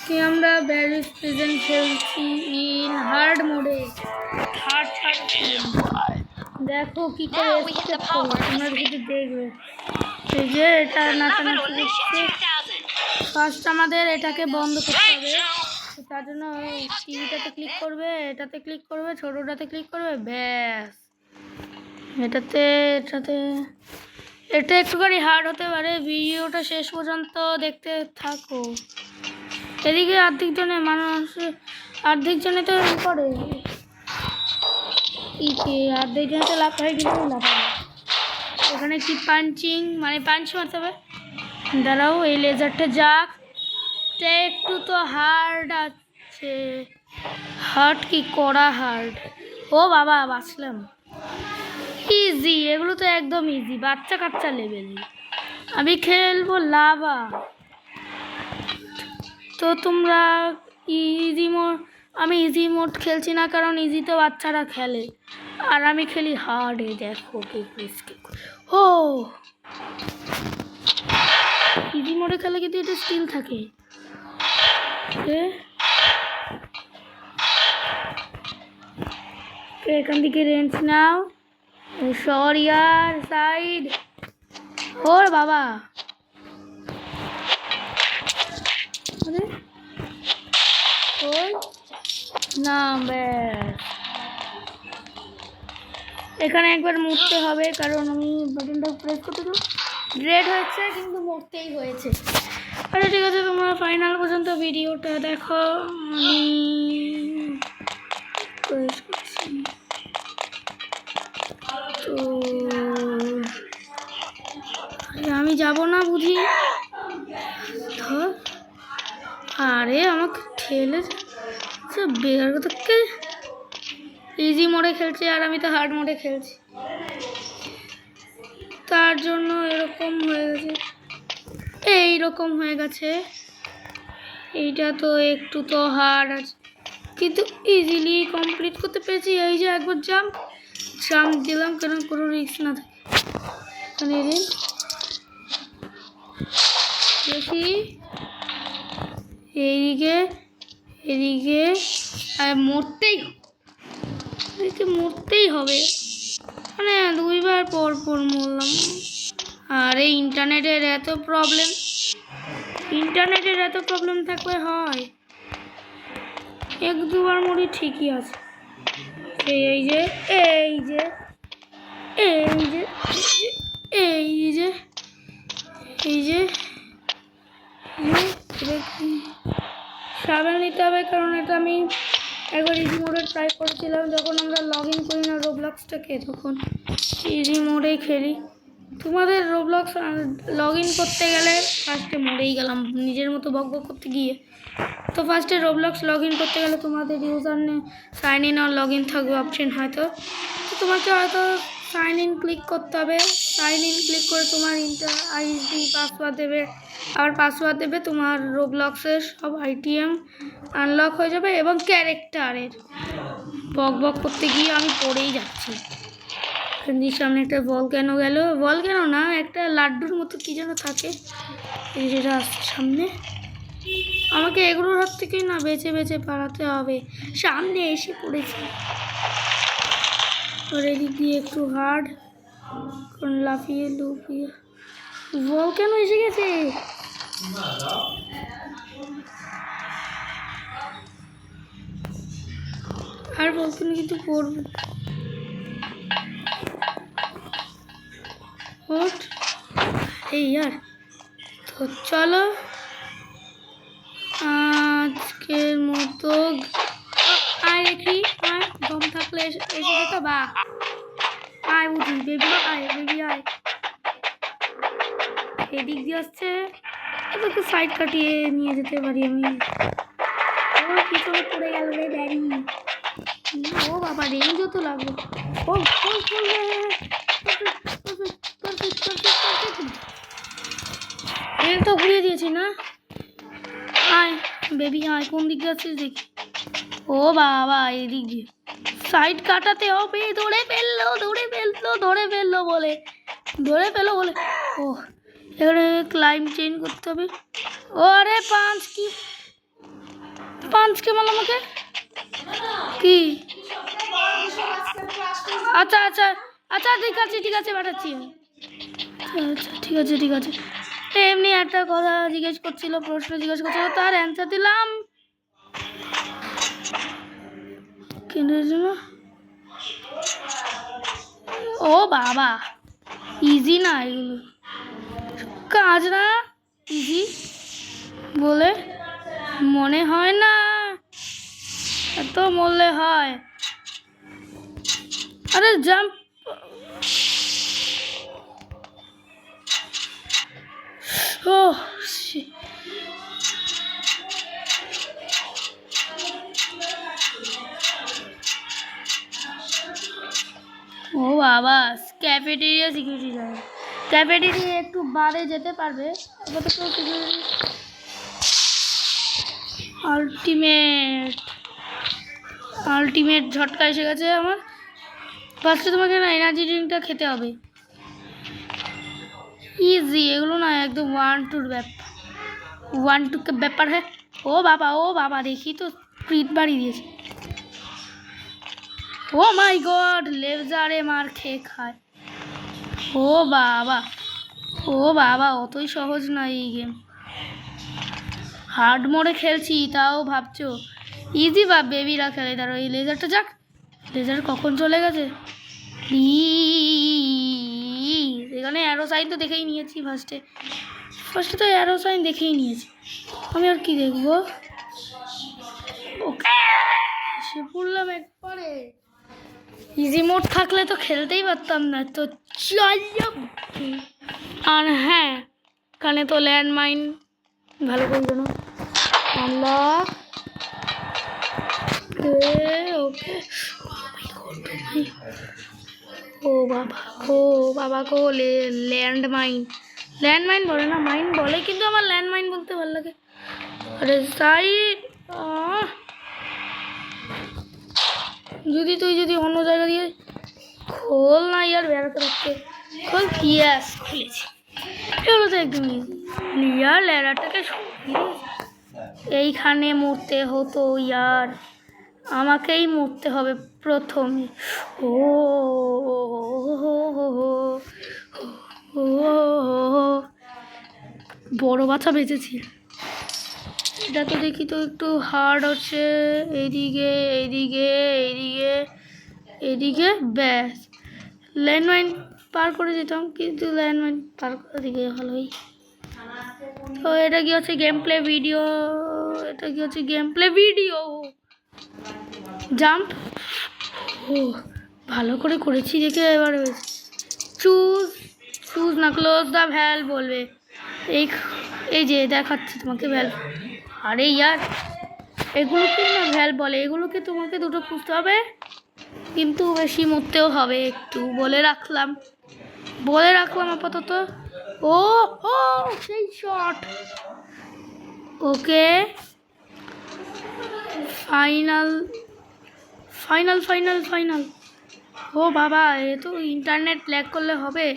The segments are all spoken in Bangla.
আজকে আমরা ব্যারিজ প্রেজেন্ট খেলছি ইন হার্ড মোডে। হার্ড দেখো কি করে এসকেপ করবো, তোমরা যদি দেখবে। এই যে এটা নাচানাচি করছে। ফার্স্ট আমাদের এটাকে বন্ধ করতে হবে, তার জন্য টিভিটাতে ক্লিক করবে, এটাতে ক্লিক করবে, ছোটোটাতে ক্লিক করবে, ব্যাস। এটাতে এটা একটুখানি হার্ড হতে পারে, ভিডিওটা শেষ পর্যন্ত দেখতে থাকো। এদিকে অর্ধেক জনে তো করে অর্ধেক জনে তো লাফাই কিন্তু লাফাবে। এখানে কি পাঞ্চিং মানে পাঞ্চ মারতে হবে। দাঁড়াও, এই লেজারটা যাক, একটু তো হার্ড আছে। হার্ড কি করা হার্ড। ও বাবা, বাঁচলাম। ইজি, এগুলো তো একদম ইজি, বাচ্চা কাচ্চা লেভেল। আমি খেলবো লাভা। তো তোমরা আমি ইজি মোড খেলছি না, কারণ ইজি তো বাচ্চারা খেলে, আর আমি খেলি হার্ডে। দেখো ও ইজি মোডে খেলে কিন্তু এটা স্টিল থাকে। এখান থেকে রেঞ্জ নাও, সরি আর সাইড। ওর বাবা, না ব্যাস। এখানে একবার মুড়তে হবে, কারণ আমি বাটনটা প্রেস করতে তো রেড হয়েছে, কিন্তু মুড়তেই হয়েছে। আচ্ছা ঠিক আছে, তোমরা ফাইনাল পর্যন্ত ভিডিওটা দেখো। আমি যাব না বুঝি। আরে আমাকে ঠেলে বেকার কথা। ইজি মোডে খেলছি আর আমি তো হার্ড মোডে খেলছি, তার জন্য এরকম হয়ে গেছে। এইরকম হয়ে গেছে। এইটা তো একটু তো হার্ড আছে, কিন্তু ইজিলি কমপ্লিট করতে পেরেছি। এই যে একবার জাম্প দিলাম, কারণ কোনো রিস্ক না থাকে। দেখি এদিকে মরতেই হবে, মানে দুইবার পর মরলাম। আর এই ইন্টারনেটের এত প্রবলেম থাকলে হয়, এক দুবার মরি ঠিকই আছে। এই যে সাবধান নিতে হবে, কারণ এটা আমি একবার ইজি মোডে ট্রাই করেছিলাম। যখন আমরা লগ ইন করি না রোবলক্সটাকে, তখন ইজি মোডেই খেলি। তোমাদের রোবলক্স লগ ইন করতে গেলে ফার্স্টে মরেই গেলাম নিজের মতো বক করতে গিয়ে। তো ফার্স্টে রোবলক্স লগ ইন করতে গেলে তোমাদের ইউজার নেম সাইন ইন আর লগ ইন থাকবে অপশন, হয়তো তোমাকে হয়তো সাইন ইন ক্লিক করতে হবে। সাইন ইন ক্লিক করে তোমার আইডি পাসওয়ার্ড দেবে, আবার পাসওয়ার্ড দেবে, তোমার রোবলক্সের সব আইটেম আনলক হয়ে যাবে। এবং ক্যারেক্টারের বক করতে গিয়ে আমি পড়েই যাচ্ছি। সামনে একটা বল কেন না, একটা লাড্ডুর মতো কি যেন থাকে, যেটা আসছে সামনে। আমাকে এগুলোর হাত থেকেই না বেছে পালাতে হবে। সামনে এসে পড়েছি, আর এদিক দিয়ে একটু হার্ড, লাফিয়ে বল কেন এসে গেছে। আর বলতে না, কিন্তু পড়বে। এই আর তো চলো আজকের মতো আয় দেখি। দম থাকলে এসে যেত বা আয় বুঝি। বেবি আয়। এদিক দিয়ে আসছে, একটু সাইড কাটিয়ে নিয়ে যেতে পারি আমি। পিছনে পড়ে গেল রে ড্যাডি। ও বাবা, রেঞ্জও তো লাগলো। রেল তো ঘুরিয়ে দিয়েছি না। আয় বেবি আয়, কোন দিক দিয়ে আসছিস দেখি। ও বাবা, এদিক দিয়ে সাইড কাটাতে হবে। ধরে ফেললো বলে ও এখানে ক্লাইম চেঞ্জ করতে হবে। ও আরে পাঁচ কি পাঁচ কে মারলাম আমাকে কি? আচ্ছা আচ্ছা আচ্ছা ঠিক আছে পাঠাচ্ছি আমি। আচ্ছা ঠিক আছে এমনি একটা কথা জিজ্ঞেস করছিল, প্রশ্ন জিজ্ঞেস করছিল, তার অ্যান্সার দিলাম। কিন্তু ও বাবা ইজি না এগুলো, কাজ না ইজি বলে মনে হয় না, এত মরলে হয়। আরে জাম্প, ও ও বাবা ক্যাফেটেরিয়া সিকিউরিটি গার্ড, ক্যাফেটেরিয়া একটু বারে যেতে পারবে আপাতত সিকিউরিটি। আলটিমেট ঝটকা এসে গেছে আমার। ফার্স্টে তোমাকে না এনার্জি ড্রিঙ্কটা খেতে হবে, ইজি এগুলো না, একদম 1 2 কে ব্যাপার হ্যাঁ। ও বাবা দেখি তো স্পিড বাড়িয়ে দিয়েছে। ও মাই গড লেজারে মার খেয়ে খায়। ও বাবা অতই সহজ না এই গেম, হার্ড মোডে খেলছি তাও ভাবছো ইজি, বা বেবিরা খেলে। তার ওই লেজারটা যাক, লেজার কখন চলে গেছে। এখানে অ্যারো সাইন তো দেখেই নিয়েছি, ফার্স্টে তো অ্যারো সাইন দেখেই নিয়েছি, আমি আর কি দেখবো। ওকে সে পড়লাম একবারে, ইজি মোড থাকলে তো খেলতেই পারতাম না তো। আর হ্যাঁ কানে তো ল্যান্ডমাইন ভালো করে জানো আনলক। ওকে ও বাবা গো ল্যান্ডমাইন বলে না, মাইন বলে, কিন্তু আমার ল্যান্ডমাইন বলতে ভালো লাগে। আরে সাইড যদি অন্য জায়গা দিয়ে খোল না ইয়ার, বেড়াতে রাখতে খোল। ইয়াস খুলেছি, এগুলো তো একদম ইজি। ইয়ার ল্যাডারটাকে এইখানে মরতে হতো ইয়ার, আমাকেই মরতে হবে প্রথমে। ও বড় বাচ্চা বেঁচেছি। এটা তো দেখি তো একটু হার্ড হচ্ছে, এইদিকে ব্যাস ল্যান্ডমাইন পার করে যেতাম, কিন্তু ল্যান্ডমাইন পার করে দিকে ভালোই। তো এটা কি হচ্ছে গেম প্লে ভিডিও, জাম্প ও ভালো করে করেছি দেখে। এবার চুজ না ক্লোজ দ্য ভ্যাল বলবে, এই যে দেখাচ্ছি তোমাকে ভ্যাল। আরে ইয়ার এগুলোকে না ভ্যাল বলে, এগুলোকে তোমাকে দুটো খুঁজতে হবে, কিন্তু বেশি মরতেও হবে একটু, বলে রাখলাম আপাতত। ও সেই শট। ওকে ফাইনাল। ও বাবা এ তো ইন্টারনেট ল্যাগ করলে হবে।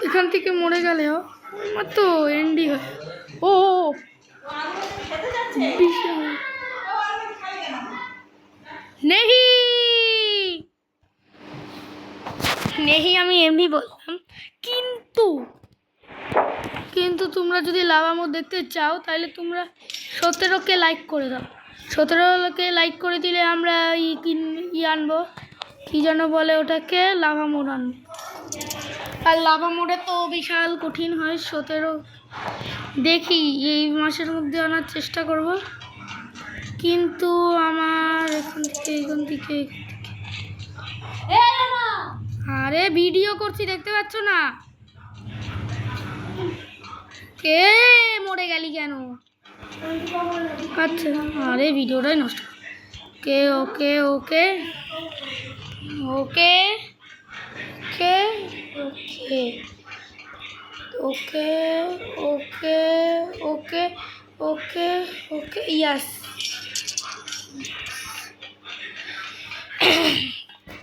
এখান থেকে মরে গেলেও আমার তো এন্ডি হয়। ও নেহি আমি এমনি বললাম, কিন্তু তোমরা যদি লাভা মোড দেখতে চাও তাহলে তোমরা 17কে লাইক করে দাও। 17কে লাইক করে দিলে আমরা আনবো, কি যেন বলে ওটাকে, লাভা মোড আনবো। আর লাভা মোডে তো বিশাল কঠিন হয়। 17 দেখি এই মাসের মধ্যে আনার চেষ্টা করব, কিন্তু আমার এখান থেকে আরে ভিডিও করছি দেখতে পাচ্ছ না? কে মরে গেলি কেন? আচ্ছা আরে ভিডিওটাই নষ্ট। ওকে ইয়াস।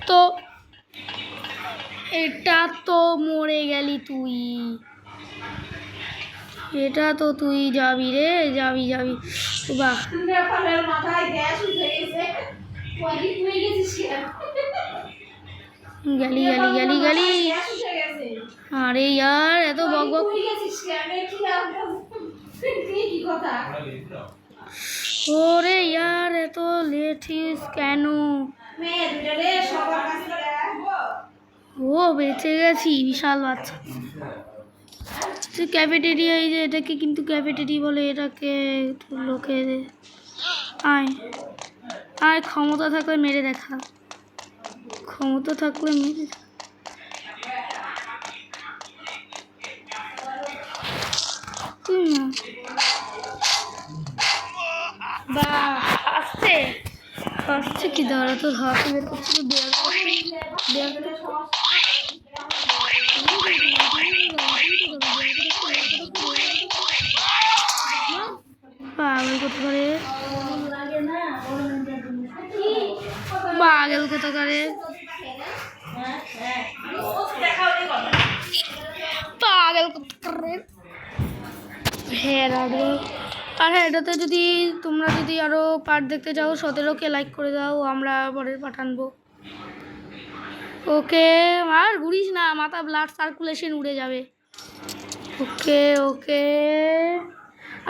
তো এটা তো মরে গেলি তুই। এটা তো তুই যাবি রে, যাবি যাবি। বাহ, গেলি গেলি গেলি গেলি। আরে ইয়ার এত বক বক, ওরে ইয়ার এত লেট কেন? ও বেঁচে গেছি, বিশাল বাচ্চা। ক্যাফেটেরিয়া, এই যে এটাকে কিন্তু ক্যাফেটেরিয়া বলে, এটাকে লোকে আয় আয়, ক্ষমতা থাকলে মেরে দেখা, ক্ষমতা থাকলে মেরে দেখা। বা আসছে আসছে কি দাঁড়া, তোর হাত বের করছিল পাগল করতে পারে, পাগল কত করে, পাগল কত করে। হ্যাঁ রাখবো। আর হ্যাঁ, এটাতে যদি তোমরা যদি আরও পার্ট দেখতে চাও 17কে লাইক করে দাও, আমরা পরের পার্ট আনবো। ওকে, আর ঘুরিস না, মাথা ব্লাড সার্কুলেশন উড়ে যাবে। ওকে ওকে,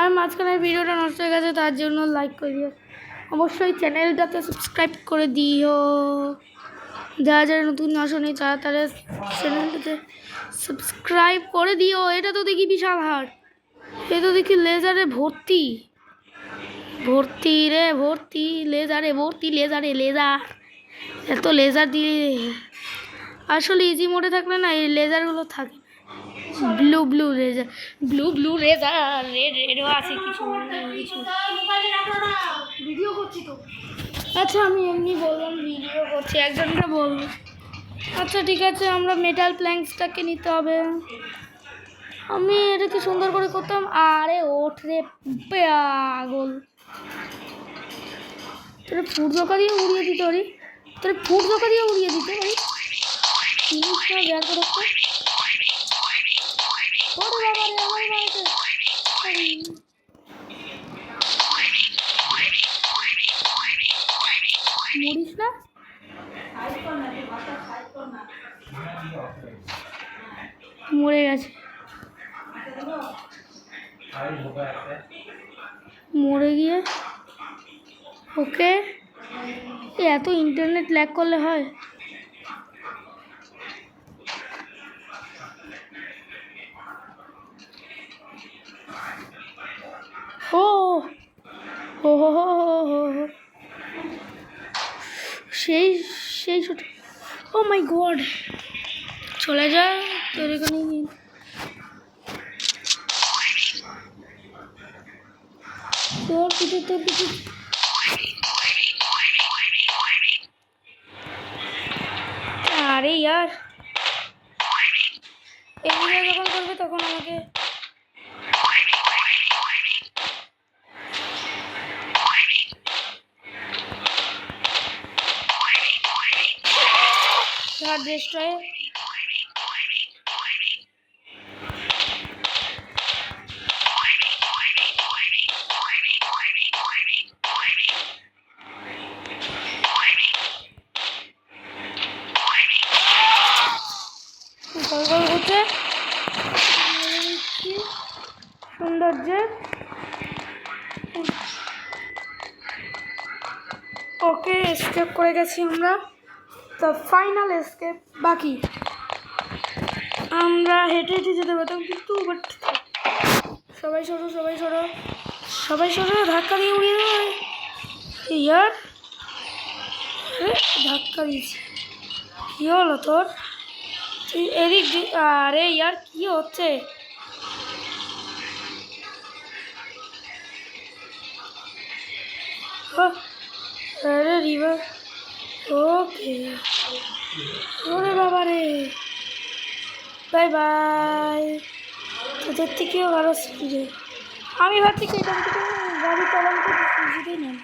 আর মাঝখানে ভিডিওটা নষ্ট হয়ে গেছে, তার জন্য লাইক করে দিও। অবশ্যই চ্যানেলটাতে সাবস্ক্রাইব করে দিও, যারা যারা নতুন আসেনি তারা তারা চ্যানেলটাতে সাবস্ক্রাইব করে দিও। এটা তো দেখি বিশাল হার, এ তো দেখি লেজারে ভর্তি ভর্তি রে, ভর্তি লেজারে, ভর্তি লেজারে, লেজার এত লেজার দিয়ে। আসলে ইজি মোডে থাকলে না এই লেজারগুলো থাকে, blue blue laser, blue blue laser, red রেডও আছে কিছু কিছু। ভিডিও করছি তো, আচ্ছা আমি এমনি বললাম ভিডিও করছি, একজনটা বলবো। আচ্ছা ঠিক আছে, আমরা মেটাল প্ল্যাঙ্কসটাকে নিতে হবে। আমি এটাকে সুন্দর করে করতাম। আরে ওঠ রে পাগল, তোর ফুট দোকা দিয়ে উড়িয়ে দিতে পারি, তোর ফুট দোকা দিয়ে উড়িয়ে দিতে পারি। জিনিসটা বের করে মরিস না, মরে গেছে, মরে গিয়ে। ওকে, এত ইন্টারনেট ল্যাগ করলে হয়? ও হো হো হো হো, সেই সেই ছোট, ও মাই গড, চলে যা তোর এখানে। তোর পিছু, তোর পিছু। আরে ইয়ার, এগুলো যখন করবে তখন আমাকে destroy। সৌন্দর্য। ওকে, এসকেপ করে গেছি আমরা, তো ফাইনাল এসকেপ বাকি। আমরা হেঁটে হেঁটে যেতে পারতাম কিন্তু বাট সবাই সরো, সবাই সরো, সবাই সরো, ধাক্কা দিয়ে উড়িয়ে দেবে ইয়ার। আরে ধাক্কা দিয়েছি, কী হলো তোর? তুই এদিক, আরে ইয়ার কী হচ্ছে? আরে রিভার, ওকে, ওরে বাবা রে, বাই বাই। তোদের থেকেও ভালো স্পিডে। আমি ভাবছি কি এখান থেকে গাড়ি চালানো সুবিধেই নেই।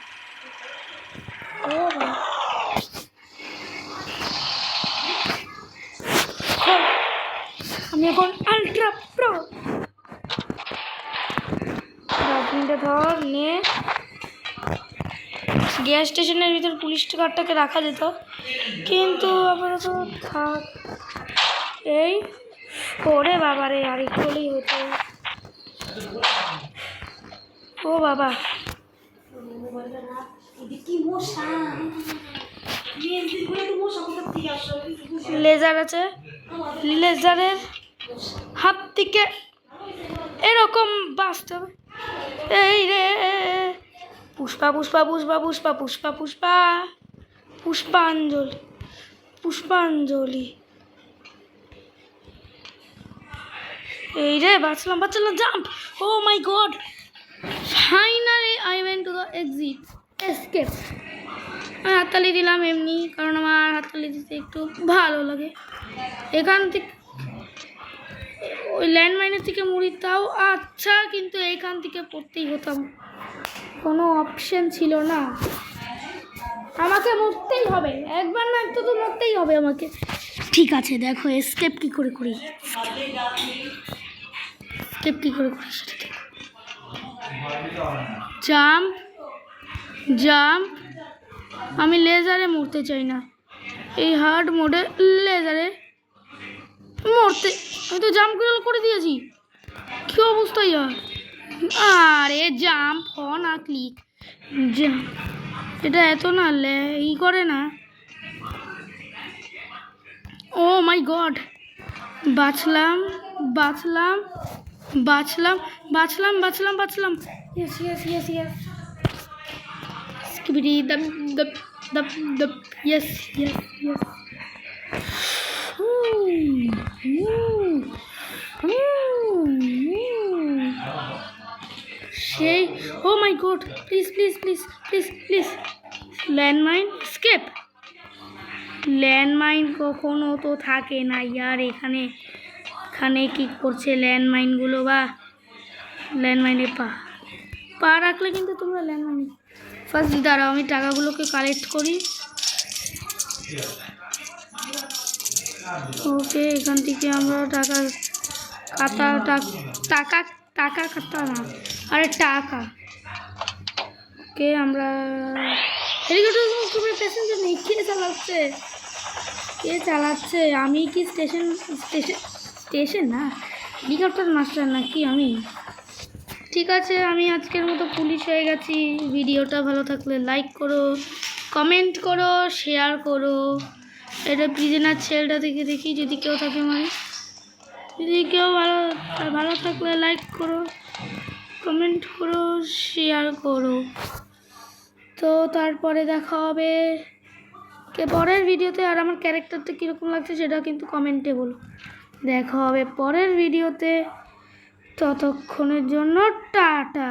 ও আমি এখন আলট্রা প্রো। তিনটে ধর নিয়ে গ্যাস স্টেশনের ভিতর পুলিশ কারটাকে রাখা যেত, কিন্তু আপাতত থাক। এই ওরে বাবা রে, আর একটু হলেই হতো। ও বাবা, লেজার আছে, লেজারের হাত থেকে এরকম বাঁচতে হবে। এই রে পুষ্পা পুষ্পা পুষ্পা পুষ্পা পুষ্পা পুষ্পা পুষ্পাঞ্জলি পুষ্পাঞ্জলি। এই রে বাঁচলাম বাঁচলাম, jump. Oh my God, finally I went to the exit, escape. আমি হাততালি দিলাম এমনি, কারণ আমার হাততালি দিতে একটু ভালো লাগে। এখান থেকে ওই ল্যান্ডমাইনের থেকে মুড়ি তাও আচ্ছা, কিন্তু এইখান থেকে পড়তেই হতাম, কোনো অপশন ছিল না। আমাকে মরতেই হবে, একবার না একটু তো মরতেই হবে আমাকে। ঠিক আছে, দেখো এসকেপ কী করে করি, এসকেপ কী করে করি সেটা দেখো। Jump jump. আমি লেজারে মরতে চাই না, এই হার্ড মোডে লেজারে মরতে। আমি তো জাম্প করে দিয়েছি, কী অবস্থা ইয়ার। আরে জাম্প হ না, ক্লিক জাম্প, এটা এত না ই করে না। ও মাই গড, বাঁচলাম বাঁচলাম বাঁচলাম বাঁচলাম বাঁচলাম বাঁচলাম। Yes yes yes yes, skibidi dop dop dop dop, yes yes yes. সেই oh my God, please please please please please, landmine escape. Landmine কখনো তো থাকে না ইয়ার, এখানে এখানে কী করছে ল্যান্ডমাইনগুলো, বা ল্যান্ডমাইনে পা রাখলে কিন্তু তোমরা ল্যান্ডমাইন। ফার্স্ট দাঁড়াও, আমি টাকাগুলোকে কালেক্ট করি। ওকে, এখান থেকে আমরা টাকা টাকা টাকা কাটা না, আরে টাকা। ওকে, আমরা হেলিকপ্টার প্যাসেঞ্জার নেই। কে চালাচ্ছে, কে চালাচ্ছে? আমি কি স্টেশন না, হেলিকপ্টার মাস্টার নাকি আমি? ঠিক আছে, আমি আজকের মতো পুলিশ হয়ে গেছি। ভিডিওটা ভালো থাকলে লাইক করো, কমেন্ট করো, শেয়ার করো। এটা প্রিজনার ছেলেটা থেকে দেখি যদি কেউ থাকে, মানে যদি কেউ ভালো থাকলে লাইক করো, কমেন্ট করো, শেয়ার করো। তো তারপরে দেখা হবে পরের ভিডিওতে। আর আমার ক্যারেক্টারটা কীরকম লাগছে সেটা কিন্তু কমেন্টে বলো। দেখা হবে পরের ভিডিওতে, ততক্ষণের জন্য টাটা।